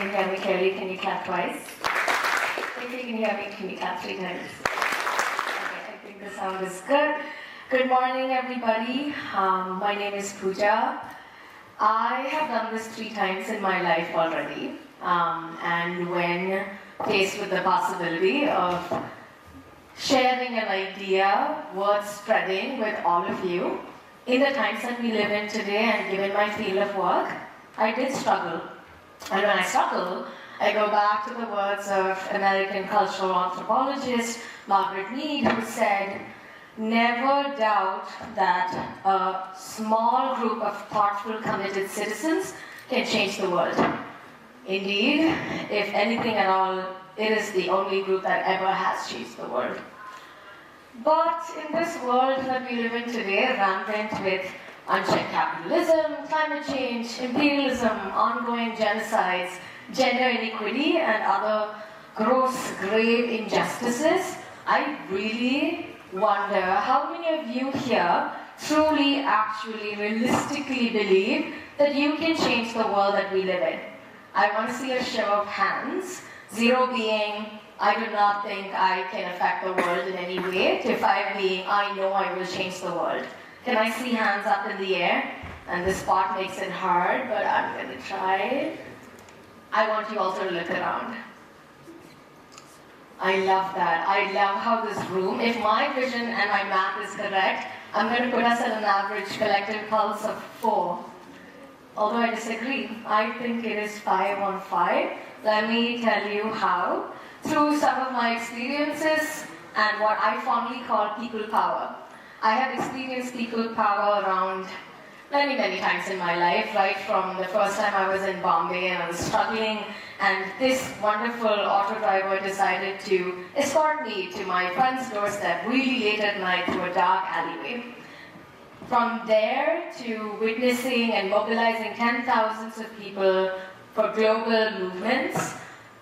you hear me clearly? Can you clap twice? If you can hear me, can you clap 3 times? Okay, I think the sound is good. Good morning, everybody. My name is Pooja. I have done this 3 times in my life already. And when faced with the possibility of sharing an idea worth spreading with all of you, in the times that we live in today and given my field of work, I did struggle. And when I struggle, I go back to the words of American cultural anthropologist Margaret Mead, who said, "Never doubt that a small group of thoughtful, committed citizens can change the world. Indeed, if anything at all, it is the only group that ever has changed the world." But in this world that we live in today, rampant with unchecked capitalism, climate change, imperialism, ongoing genocides, gender inequity, and other gross, grave injustices, I really wonder how many of you here truly, actually, realistically believe that you can change the world that we live in. I want to see a show of hands, 0 being, I do not think I can affect the world in any way, to 5 being, I know I will change the world. Can I see hands up in the air? And this spot makes it hard, but I'm going to try. I want you also to look around. I love that. I love how this room, if my vision and my math is correct, I'm going to put us at an average collective pulse of 4. Although I disagree. I think it is 5 on 5. Let me tell you how. Through some of my experiences and what I fondly call people power. I have experienced people power around many, many times in my life, right from the first time I was in Bombay and I was struggling, and this wonderful auto driver decided to escort me to my friend's doorstep really late at night through a dark alleyway. From there to witnessing and mobilizing 10,000s of people for global movements,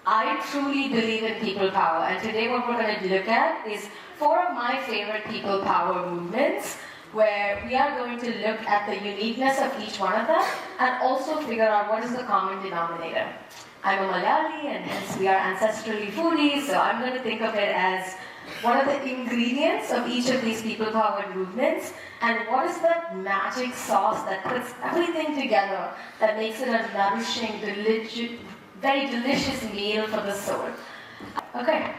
I truly believe in people power. And today what we're going to look at is 4 of my favorite people power movements, where we are going to look at the uniqueness of each one of them and also figure out what is the common denominator. I'm a Malayali and hence we are ancestrally foodies, so I'm going to think of it as what are the ingredients of each of these people powered movements and what is that magic sauce that puts everything together that makes it a nourishing, very delicious meal for the soul. Okay.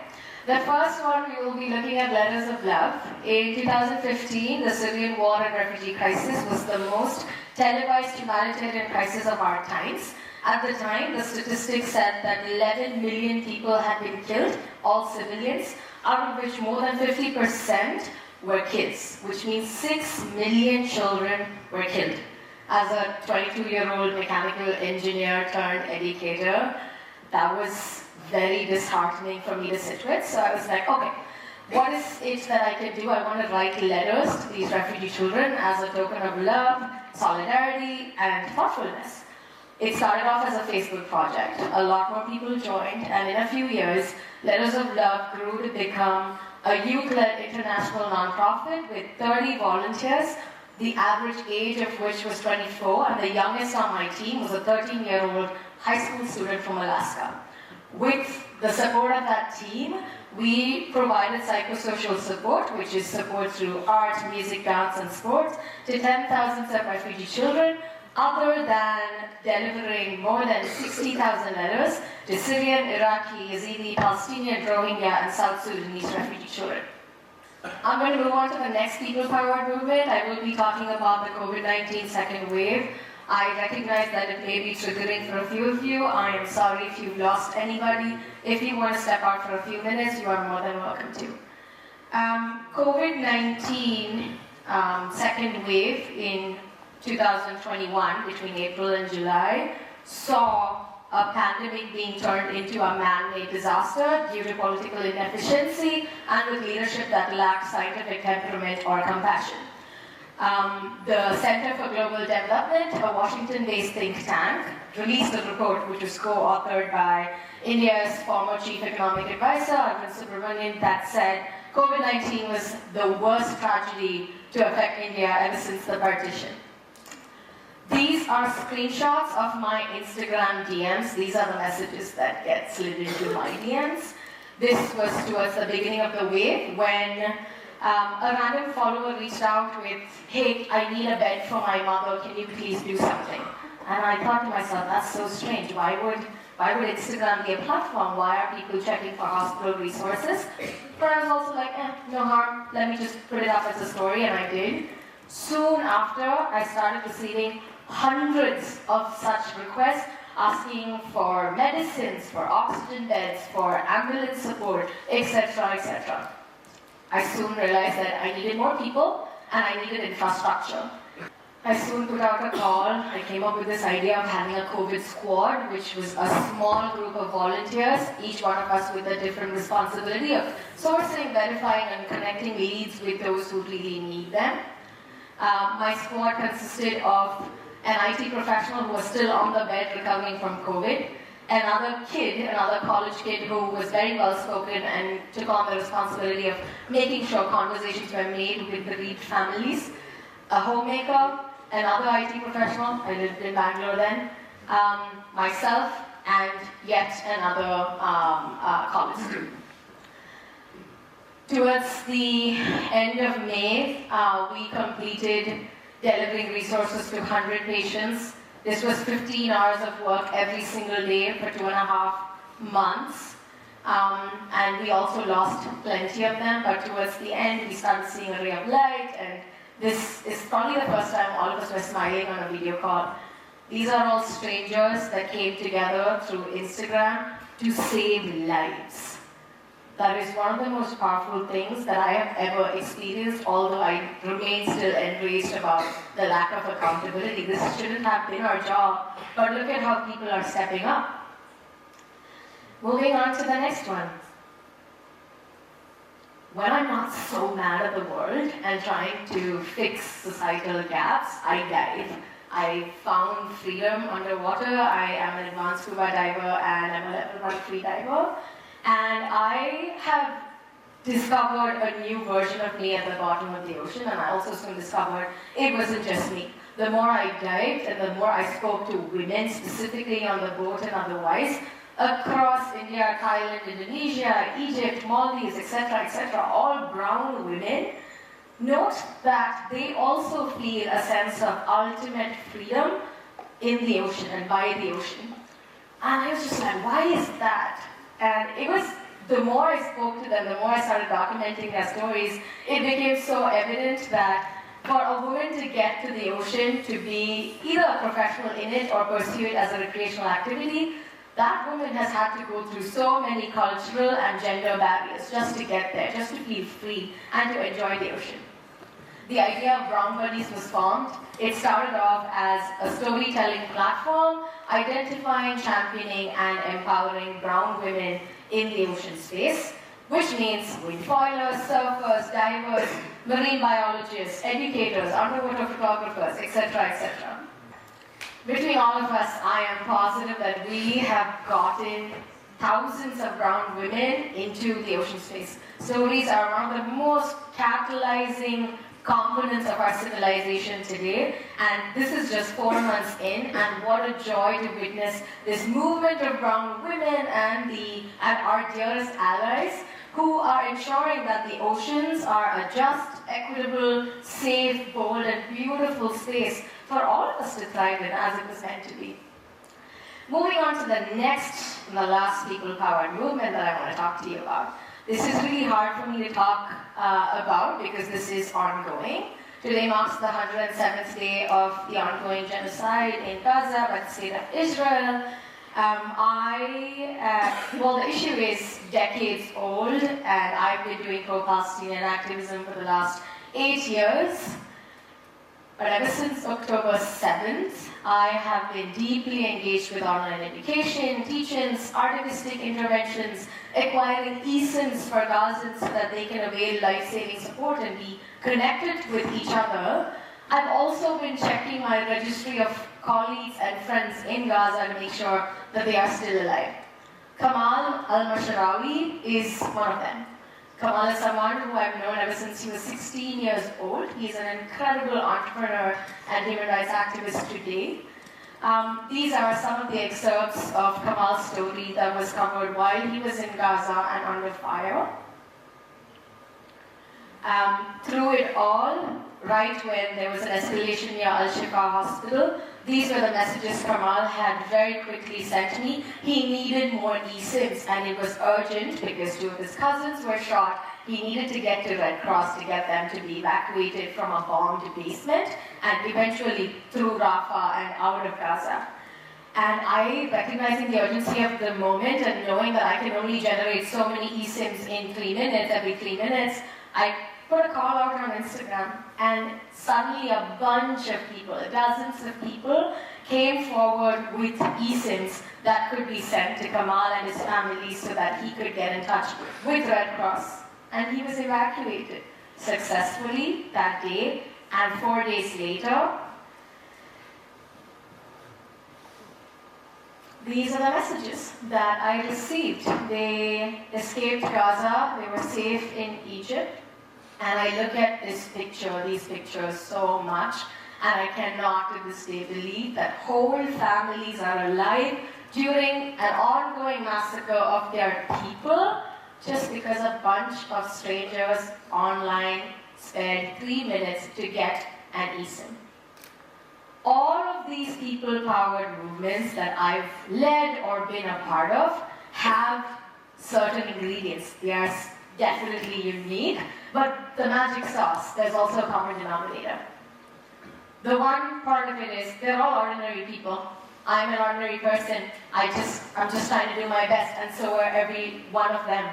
The first one, we will be looking at letters of love. In 2015, the Syrian war and refugee crisis was the most televised humanitarian crisis of our times. At the time, the statistics said that 11 million people had been killed, all civilians, out of which more than 50% were kids, which means 6 million children were killed. As a 22-year-old mechanical engineer turned educator, that was very disheartening for me to sit with. So I was like, okay, what is it that I can do? I want to write letters to these refugee children as a token of love, solidarity, and thoughtfulness. It started off as a Facebook project. A lot more people joined, and in a few years, Letters of Love grew to become a youth-led international nonprofit with 30 volunteers, the average age of which was 24, and the youngest on my team was a 13-year-old high school student from Alaska. With the support of that team, we provided psychosocial support, which is support through art, music, dance, and sports, to 10,000 of refugee children, other than delivering more than 60,000 letters to Syrian, Iraqi, Yazidi, Palestinian, Rohingya, and South Sudanese refugee children. I'm going to move on to the next people powered movement. I will be talking about the COVID-19 second wave. I recognize that it may be triggering for a few of you. I am sorry if you've lost anybody. If you want to step out for a few minutes, you are more than welcome to. COVID-19 second wave in 2021, between April and July, saw a pandemic being turned into a man-made disaster due to political inefficiency and with leadership that lacked scientific temperament or compassion. The Center for Global Development, a Washington-based think tank, released a report which was co-authored by India's former Chief Economic Advisor, Arvind Subramanian, that said COVID-19 was the worst tragedy to affect India ever since the partition. These are screenshots of my Instagram DMs. These are the messages that get slid into my DMs. This was towards the beginning of the wave when a random follower reached out with, "Hey, I need a bed for my mother, can you please do something?" And I thought to myself, that's so strange. Why would Instagram be a platform? Why are people checking for hospital resources? But I was also like, no harm, let me just put it up as a story, and I did. Soon after, I started receiving hundreds of such requests asking for medicines, for oxygen beds, for ambulance support, etc., etc. I soon realized that I needed more people and I needed infrastructure. I soon put out a call. I came up with this idea of having a COVID squad, which was a small group of volunteers, each one of us with a different responsibility of sourcing, verifying, and connecting leads with those who really need them. My squad consisted of an IT professional who was still on the bed recovering from COVID, another college kid who was very well spoken and took on the responsibility of making sure conversations were made with bereaved families, a homemaker, another IT professional, I lived in Bangalore then, myself, and yet another college student. Towards the end of May, we completed delivering resources to 100 patients. This was 15 hours of work every single day for 2.5 months. And we also lost plenty of them, but towards the end we started seeing a ray of light, and this is probably the first time all of us were smiling on a video call. These are all strangers that came together through Instagram to save lives. That is one of the most powerful things that I have ever experienced, although I remain still enraged about the lack of accountability. This shouldn't have been our job, but look at how people are stepping up. Moving on to the next one. When I'm not so mad at the world and trying to fix societal gaps, I dive. I found freedom underwater. I am an advanced scuba diver and I'm a level 1 free diver. And I have discovered a new version of me at the bottom of the ocean, and I also soon discovered it wasn't just me. The more I dived and the more I spoke to women, specifically on the boat and otherwise, across India, Thailand, Indonesia, Egypt, Maldives, etc., all brown women, note that they also feel a sense of ultimate freedom in the ocean and by the ocean. And I was just like, why is that? And it was, the more I spoke to them, the more I started documenting their stories, it became so evident that for a woman to get to the ocean, to be either a professional in it or pursue it as a recreational activity, that woman has had to go through so many cultural and gender barriers just to get there, just to feel free and to enjoy the ocean. The idea of Brown Buddies was formed. It started off as a storytelling platform, identifying, championing, and empowering brown women in the ocean space, which means windfoilers, surfers, divers, marine biologists, educators, underwater photographers, etc., etc. Between all of us, I am positive that we have gotten thousands of brown women into the ocean space. Stories are one of the most catalyzing components of our civilization today, and this is just 4 months in, and what a joy to witness this movement of brown women and our dearest allies who are ensuring that the oceans are a just, equitable, safe, bold, and beautiful space for all of us to thrive in as it was meant to be. Moving on to the next and the last people-powered movement that I want to talk to you about. This is really hard for me to talk about because this is ongoing. Today marks the 107th day of the ongoing genocide in Gaza by the state of Israel. Well, the issue is decades old, and I've been doing pro-Palestinian activism for the last 8 years. But ever since October 7th, I have been deeply engaged with online education, teach-ins, artivistic interventions, acquiring eSIMs for Gazans so that they can avail life-saving support and be connected with each other. I've also been checking my registry of colleagues and friends in Gaza to make sure that they are still alive. Kamal al-Masharawi is one of them. Kamal is someone who I've known ever since he was 16 years old. He's an incredible entrepreneur and human rights activist today. These are some of the excerpts of Kamal's story that was covered while he was in Gaza and under fire. Through it all, right when there was an escalation near Al-Shifa hospital, these were the messages Kamal had very quickly sent me. He needed more eSIMs, and it was urgent because 2 of his cousins were shot. He needed to get to Red Cross to get them to be evacuated from a bombed basement and eventually through Rafah and out of Gaza. And I, recognizing the urgency of the moment and knowing that I can only generate so many eSIMs in 3 minutes, every 3 minutes, I put a call out on Instagram, and suddenly a bunch of people, dozens of people, came forward with eSIMs that could be sent to Kamal and his family so that he could get in touch with Red Cross. And he was evacuated successfully that day, and 4 days later, these are the messages that I received. They escaped Gaza, they were safe in Egypt. And I look at this picture, these pictures so much, and I cannot to this day believe that whole families are alive during an ongoing massacre of their people just because a bunch of strangers online spent 3 minutes to get an eSIM. All of these people-powered movements that I've led or been a part of have certain ingredients. They are definitely unique, but the magic sauce, there's also a common denominator. The one part of it is, they're all ordinary people. I'm an ordinary person. I'm just trying to do my best, and so are every one of them.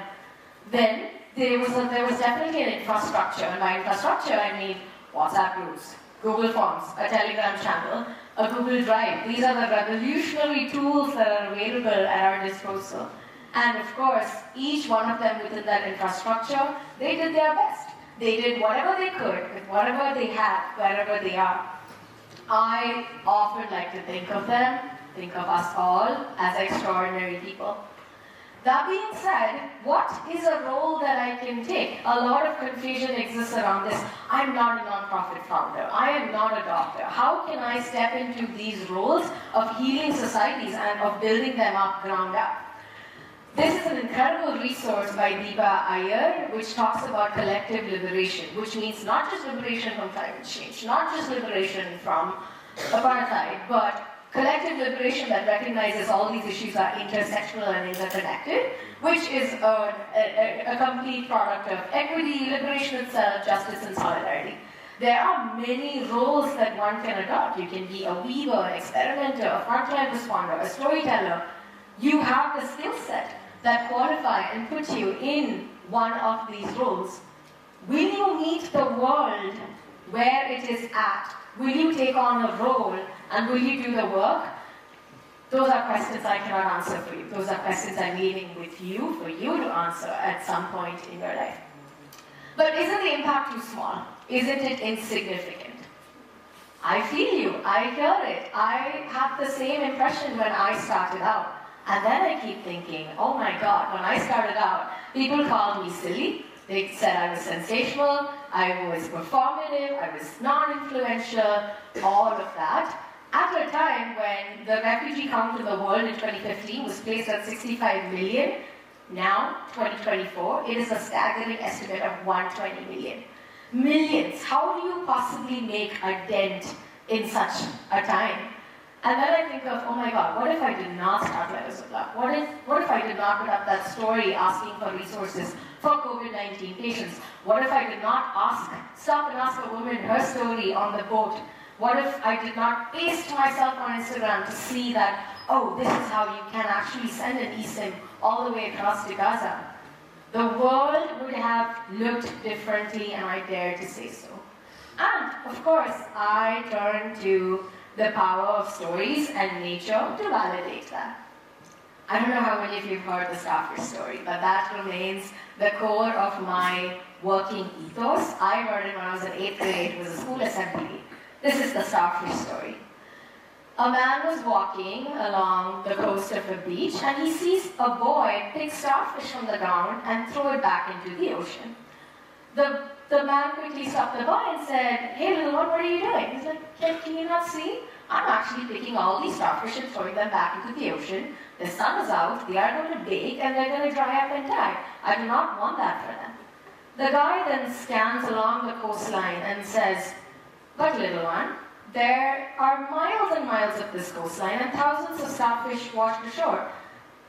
Then, there was definitely an infrastructure, and by infrastructure I mean WhatsApp groups, Google Forms, a Telegram channel, a Google Drive. These are the revolutionary tools that are available at our disposal. And of course, each one of them within that infrastructure, they did their best. They did whatever they could with whatever they had, wherever they are. I often like to think of them, think of us all, as extraordinary people. That being said, what is a role that I can take? A lot of confusion exists around this. I'm not a nonprofit founder. I am not a doctor. How can I step into these roles of healing societies and of building them up, ground up? This is an incredible resource by Deepa Iyer, which talks about collective liberation, which means not just liberation from climate change, not just liberation from apartheid, but collective liberation that recognizes all these issues are intersectional and interconnected, which is a complete product of equity, liberation itself, justice, and solidarity. There are many roles that one can adopt. You can be a weaver, an experimenter, a frontline responder, a storyteller. You have the skill set that qualify and put you in one of these roles. Will you meet the world where it is at? Will you take on a role and will you do the work? Those are questions I cannot answer for you. Those are questions I'm leaving with you for you to answer at some point in your life. But isn't the impact too small? Isn't it insignificant? I feel you, I hear it. I had the same impression when I started out. And then I keep thinking, oh my God, when I started out, people called me silly. They said I was sensational, I was performative, I was non-influential, all of that. At a time when the refugee count in the world in 2015 was placed at 65 million, now, 2024, it is a staggering estimate of 120 million. Millions. How do you possibly make a dent in such a time? And then I think of, oh my God, what if I did not start Letters of Love? What if I did not put up that story asking for resources for COVID-19 patients? What if I did not stop and ask a woman her story on the boat? What if I did not paste myself on Instagram to see that, oh, this is how you can actually send an eSIM all the way across to Gaza? The world would have looked differently, and I dare to say so. And, of course, I turn to the power of stories and nature to validate that. I don't know how many of you have heard the Starfish story, but that remains the core of my working ethos. I heard it when I was in 8th grade. It was a school assembly. This is the Starfish story. A man was walking along the coast of a beach and he sees a boy pick starfish from the ground and throw it back into the ocean. The man quickly stopped the boy and said, "Hey little one, what are you doing?" He's like, can you not see? I'm actually picking all these starfish and throwing them back into the ocean. The sun is out, they are going to bake and they're going to dry up and die. I do not want that for them. The guy then scans along the coastline and says, "But little one, there are miles and miles of this coastline and thousands of starfish washed ashore.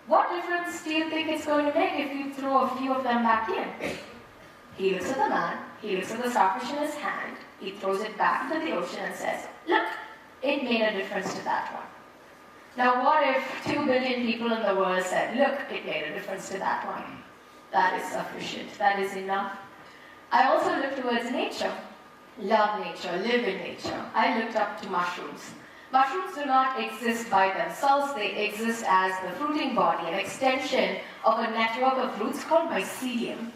What difference do you think it's going to make if you throw a few of them back in?" He looks at the man, he looks at the starfish in his hand, he throws it back into the ocean and says, "Look, it made a difference to that one." Now what if 2 billion people in the world said, "Look, it made a difference to that one"? That is sufficient, that is enough. I also look towards nature. Love nature, live in nature. I looked up to mushrooms. Mushrooms do not exist by themselves, they exist as the fruiting body, an extension of a network of roots called mycelium.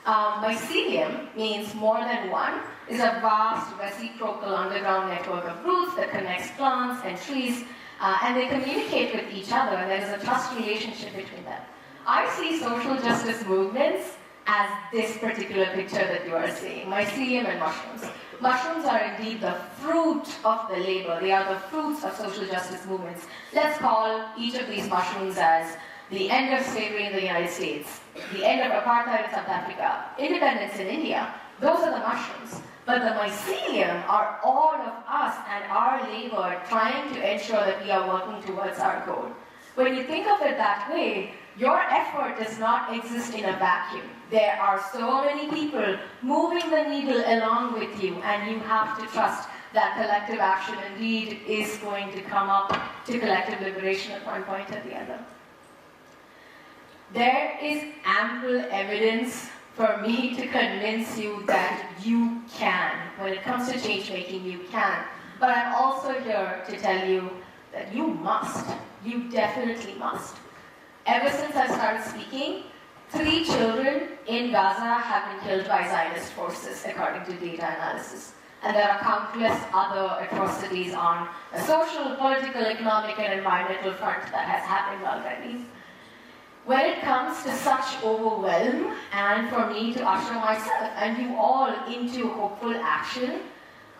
Mycelium means more than one, is a vast reciprocal underground network of roots that connects plants and trees, and they communicate with each other, and there is a trust relationship between them. I see social justice movements as this particular picture that you are seeing, mycelium and mushrooms. Mushrooms are indeed the fruit of the labor. They are the fruits of social justice movements. Let's call each of these mushrooms as the end of slavery in the United States, the end of apartheid in South Africa, independence in India. Those are the mushrooms. But the mycelium are all of us and our labor trying to ensure that we are working towards our goal. When you think of it that way, your effort does not exist in a vacuum. There are so many people moving the needle along with you, and you have to trust that collective action indeed is going to come up to collective liberation at one point or the other. There is ample evidence for me to convince you that you can. When it comes to change making, you can. But I'm also here to tell you that you must. You definitely must. Ever since I started speaking, 3 children in Gaza have been killed by Zionist forces, according to data analysis. And there are countless other atrocities on a social, political, economic, and environmental front that has happened already. When it comes to such overwhelm, and for me to usher myself and you all into hopeful action,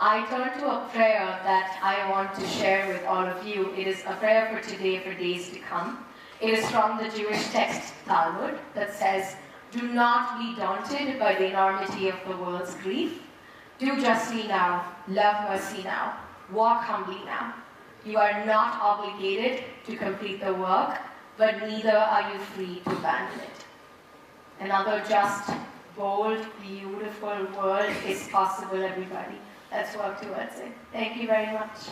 I turn to a prayer that I want to share with all of you. It is a prayer for today, for days to come. It is from the Jewish text Talmud that says, "Do not be daunted by the enormity of the world's grief. Do justly now, love mercy now, walk humbly now. You are not obligated to complete the work, but neither are you free to abandon it." Another just, bold, beautiful world is possible, everybody. Let's work towards it. Thank you very much.